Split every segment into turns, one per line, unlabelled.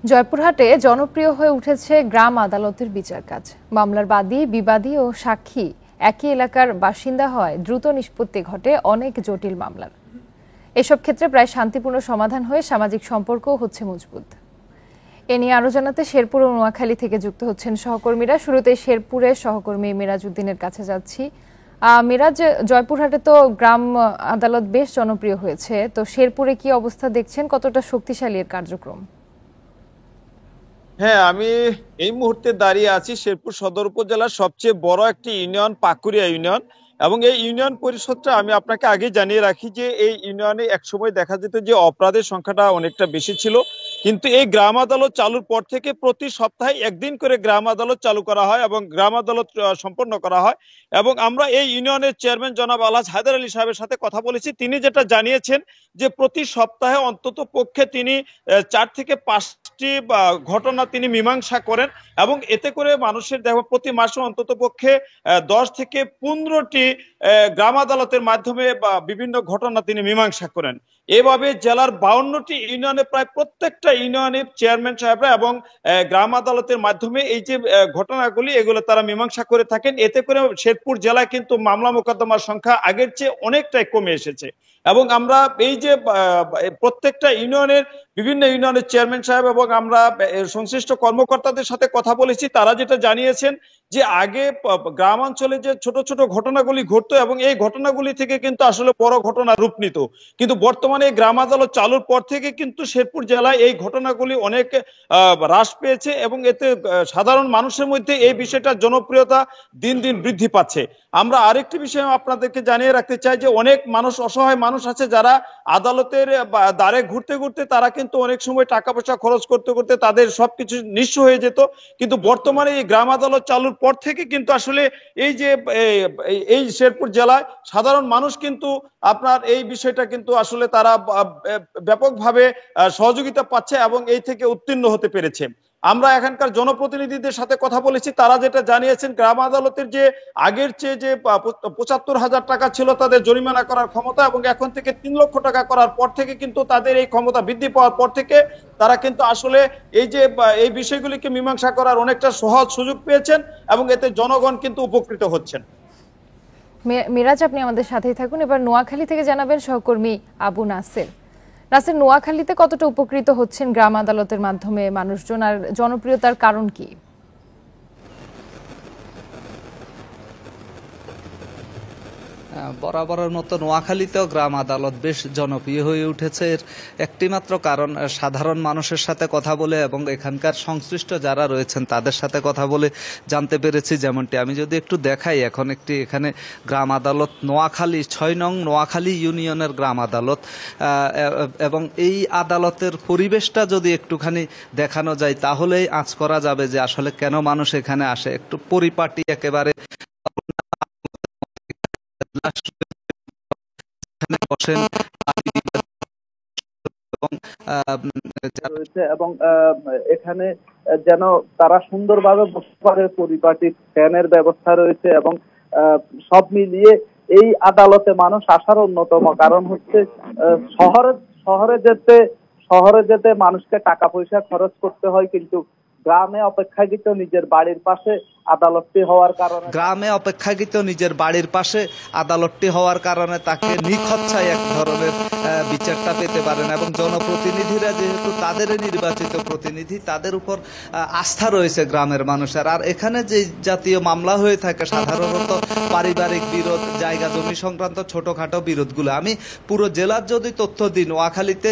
জয়পুরহাটে জনপ্রিয় হয়ে উঠেছে গ্রাম আদালতের বিচার কাজ। মামলার বাদী, বিবাদী ও সাক্ষী একই এলাকার বাসিন্দা হয় দ্রুত নিষ্পত্তি ঘটে অনেক জটিল মামলার। এসব ক্ষেত্রে প্রায় শান্তিপূর্ণ সমাধান হয়ে সামাজিক সম্পর্কও হচ্ছে মজবুত। এ নিয়ে আরো জানাতে শেরপুর ও নোয়াখালী থেকে যুক্ত হচ্ছেন সহকর্মীরা। শুরুতে শেরপুরের সহকর্মী মিরাজ উদ্দিনের কাছে যাচ্ছি। মিরাজ, জয়পুরহাটে তো গ্রাম আদালত বেশ জনপ্রিয় হয়েছে, তো শেরপুরে কি অবস্থা দেখছেন? কতটা শক্তিশালী এর কার্যক্রম?
হ্যাঁ, আমি এই মুহূর্তে দাঁড়িয়ে আছি শেরপুর সদর উপজেলার সবচেয়ে বড় একটি ইউনিয়ন, পাকুড়িয়া ইউনিয়ন। এবং এই ইউনিয়ন পরিষদটা আমি আপনাকে আগে জানিয়ে রাখি যে এই ইউনিয়নে একসময় দেখা যেত যে অপরাধের সংখ্যাটা অনেকটা বেশি ছিল, কিন্তু এই গ্রাম আদালত চালুর পর থেকে প্রতি সপ্তাহে একদিন করে গ্রাম আদালত চালু করা হয় এবং গ্রাম আদালত সম্পন্ন করা হয়। এবং আমরা এই ইউনিয়নের চেয়ারম্যান জনাব আলহাজ হায়দার আলী সাহেবের সাথে কথা বলেছি। তিনি যেটা জানিয়েছেন যে প্রতি সপ্তাহে অন্তত পক্ষে তিনি 4 থেকে 5টি ঘটনা তিনি মীমাংসা করেন এবং এতে করে মানুষের দেখো প্রতি মাসে অন্তত পক্ষে 10 থেকে 15টি গ্রাম আদালতের মাধ্যমে বিভিন্ন ঘটনা তিনি মীমাংসা করেন। এভাবে জেলার 52টি ইউনিয়নে প্রায় প্রত্যেকটা ইউনিয়নের চেয়ারম্যান সাহেবরা এবং গ্রাম আদালতের মাধ্যমে এই যে ঘটনাগুলি এগুলো তারা মীমাংসা করে থাকেন। এতে করে শেরপুর জেলায় কিন্তু মামলা মোকদ্দমার সংখ্যা আগের চেয়ে অনেকটাই কমে এসেছে। এবং আমরা এই যে প্রত্যেকটা ইউনিয়নের বিভিন্ন ইউনিয়নের চেয়ারম্যান সাহেব এবং আমরা সংশ্লিষ্ট কর্মকর্তাদের সাথে কথা বলেছি, তারা যেটা জানিয়েছেন যে আগে গ্রামাঞ্চলে যে ছোট ছোট ঘটনাগুলি ঘটতো এবং এই ঘটনাগুলি থেকে কিন্তু আসলে বড় ঘটনা রূপ নিত, কিন্তু বর্তমানে এই গ্রাম আদালত চালুর পর থেকে কিন্তু শেরপুর জেলায় এই ঘটনাগুলি অনেক হ্রাস পেয়েছে এবং এতে সাধারণ মানুষের মধ্যে এই বিষয়টার জনপ্রিয়তা দিন দিন বৃদ্ধি পাচ্ছে। আমরা আরেকটি বিষয় আপনাদেরকে জানিয়ে রাখতে চাই যে অনেক মানুষ, অসহায় মানুষ আছে যারা আদালতের দ্বারে ঘুরতে ঘুরতে তারা কিন্তু অনেক সময় টাকা পয়সা খরচ করতে করতে তাদের সবকিছু নিঃস্ব হয়ে যেত, কিন্তু বর্তমানে এই গ্রাম আদালত চালুর পর থেকে কিন্তু আসলে এই যে এই শেরপুর জেলায় সাধারণ মানুষ কিন্তু আপনার এই বিষয়টা কিন্তু আসলে তারা ব্যাপকভাবে সহযোগিতা পাচ্ছে এবং এই থেকে উত্তীর্ণ হতে পেরেছে। আমরা এখানকার জনপ্রতিনিধিদের সাথে কথা বলেছি, তারা যেটা জানিয়েছেন গ্রাম আদালতের যে আগের চেয়ে যে 75,000 টাকা ছিল তাদের জরিমানা করার ক্ষমতা, এবং এখন থেকে 3 লক্ষ টাকা করার পর থেকে কিন্তু তাদের এই ক্ষমতা বৃদ্ধি পাওয়ার পর থেকে তারা কিন্তু আসলে এই যে এই বিষয়গুলিকে মীমাংসা করার অনেকটা সহজ সুযোগ পেয়েছেন এবং এতে জনগণ কিন্তু উপকৃত হচ্ছেন।
মিরাজ, আপনি আমাদের সাথেই থাকুন। এবার নোয়াখালী থেকে জানাবেন সহকর্মী আবু নাসের। নাসের, নোয়াখালীতে কতটা উপকৃত হচ্ছেন গ্রাম আদালতের মাধ্যমে মানুষজন, আর জনপ্রিয়তার কারণ কি?
বরাবরের মতো নোয়াখালীতেও গ্রাম আদালত বেশ জনপ্রিয় হয়ে উঠেছে। এর একটি মাত্র কারণ, সাধারণ মানুষের সাথে কথা বলে এবং এখানকার সংশ্লিষ্ট যারা রয়েছেন তাদের সাথে কথা বলে জানতে পেরেছি। যেমনটি আমি যদি একটু দেখাই, এখন একটি এখানে গ্রাম আদালত নোয়াখালী 6 নং নোয়াখালী ইউনিয়নের গ্রাম আদালত, এবং এই আদালতের পরিবেশটা যদি একটুখানি দেখানো যায় তাহলেই আঁচ করা যাবে যে আসলে কেন মানুষ এখানে আসে। একটু পরিপাটি একেবারে বসেন
এবং এখানে যেন তারা সুন্দরভাবে বসতে পারে, পরিপাটি ফ্যানের ব্যবস্থা রয়েছে এবং সব মিলিয়ে এই আদালতে মানুষ আসার অন্যতম কারণ হচ্ছে শহরে যেতে মানুষকে টাকা পয়সা খরচ করতে হয়, কিন্তু গ্রামে অপেক্ষাকৃত নিজের বাড়ির পাশে আদালতটি হওয়ার কারণে তাকে নিখরচায় এক ধরনের বিচারটা পেতে পারেন। এবং জনপ্রতিনিধিরা যেহেতু তাদের নির্বাচিত প্রতিনিধি, তাদের উপর আস্থা রয়েছে গ্রামের মানুষের। আর এখানে যে জাতীয় মামলা হয়ে থাকে সাধারণত পারিবারিক বিরোধ, জায়গা জমি সংক্রান্ত ছোটখাটো বিরোধগুলো, আমি পুরো জেলার যদি তথ্য দিই, নোয়াখালীতে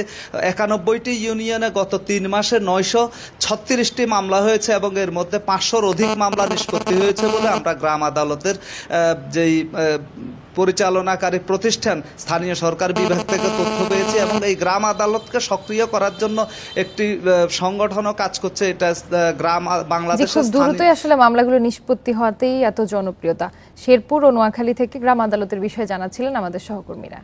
91টি ইউনিয়নে গত 3 মাসে 936টি মামলা হয়েছে এবং এর মধ্যে 500-র অধিক মামলা নিষ্পত্তি হয়েছে বলে আমরা গ্রাম আদালতের যেই পরিচালনাকারী প্রতিষ্ঠান স্থানীয় সরকার বিভাগ থেকে তথ্য পেয়েছি। এবং এই গ্রাম আদালতকে সক্রিয় করার জন্য একটি সংগঠনও কাজ করছে। এটা গ্রাম বাংলাদেশের
খুব দ্রুতই আসলে মামলাগুলো নিষ্পত্তি হওয়াতেই এত জনপ্রিয়তা। শেরপুর ও নোয়াখালী থেকে গ্রাম আদালতের বিষয়ে জানাচ্ছিলেন আমাদের সহকর্মীরা।